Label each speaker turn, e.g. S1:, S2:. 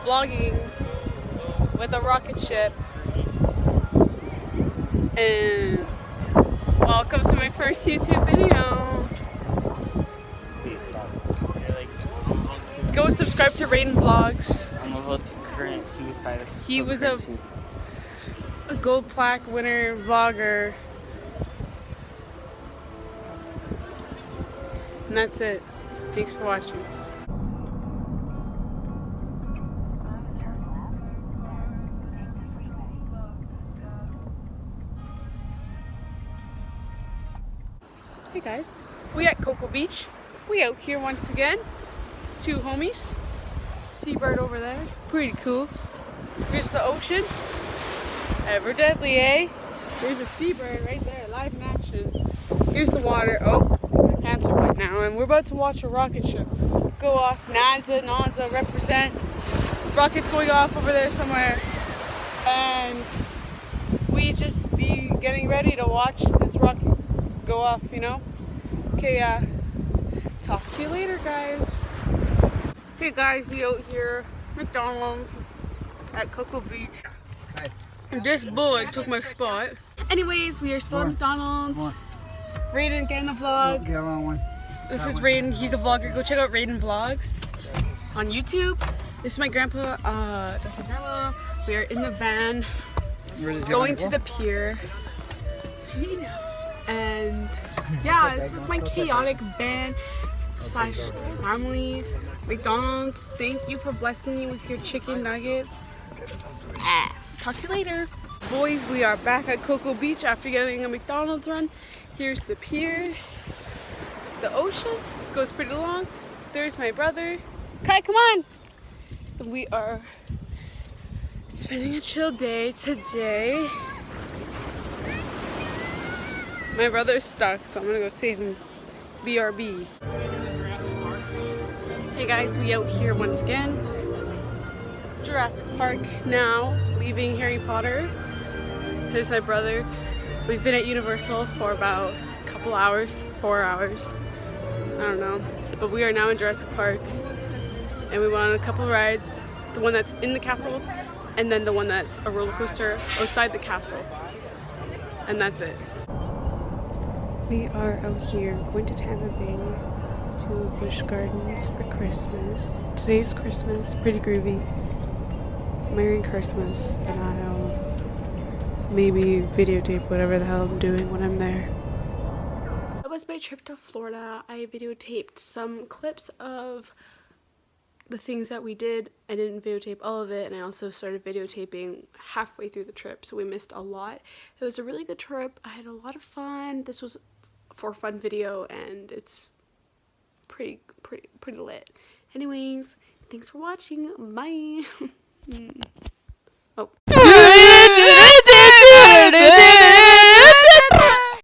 S1: vlogging with a rocket ship. And welcome to my first YouTube video. Go subscribe to Raiden Vlogs.
S2: I'm about to current suicide.
S1: He was a gold plaque winner vlogger. And that's it. Thanks for watching. Hey guys, we at Cocoa Beach. We out here once again. Two homies. Seabird over there. Pretty cool. Here's the ocean. Ever deadly, eh? There's a seabird right there, live in action. Here's the water. Oh, my pants are wet now. And we're about to watch a rocket ship go off. NASA represent. Rockets going off over there somewhere. And we just be getting ready to watch this rocket go off, you know? Okay, talk to you later, guys. Hey guys, we out here, McDonald's at Cocoa Beach.
S3: Hi.
S1: And this boy took my spot. Anyways, we are still at McDonald's. Raiden getting the vlog.
S3: Yeah, wrong one.
S1: This is Raiden, he's a vlogger. Go check out Raiden Vlogs on YouTube. This is my grandpa, that's my grandma. We are in the van, going to the pier. And yeah, this is my chaotic band slash family. McDonald's, thank you for blessing me with your chicken nuggets. Talk to you later. Boys, we are back at Cocoa Beach after getting a McDonald's run. Here's the pier. The ocean goes pretty long. There's my brother. Kai, come on! We are spending a chill day today. My brother's stuck, so I'm gonna go save him. BRB. Hey guys, we out here once again. Jurassic Park now, leaving Harry Potter. Here's my brother. We've been at Universal for about a couple hours, 4 hours. I don't know. But we are now in Jurassic Park. And we went on a couple rides. The one that's in the castle, and then the one that's a roller coaster outside the castle. And that's it. We are out here going to Tampa Bay to Busch Gardens for Christmas. Today's Christmas, pretty groovy. Merry Christmas, and I'll maybe videotape whatever the hell I'm doing when I'm there. That was my trip to Florida. I videotaped some clips of the things that we did. I didn't videotape all of it, and I also started videotaping halfway through the trip, so we missed a lot. It was a really good trip. I had a lot of fun. This was for a fun video, and it's pretty lit. Anyways, thanks for watching. Bye. Oh.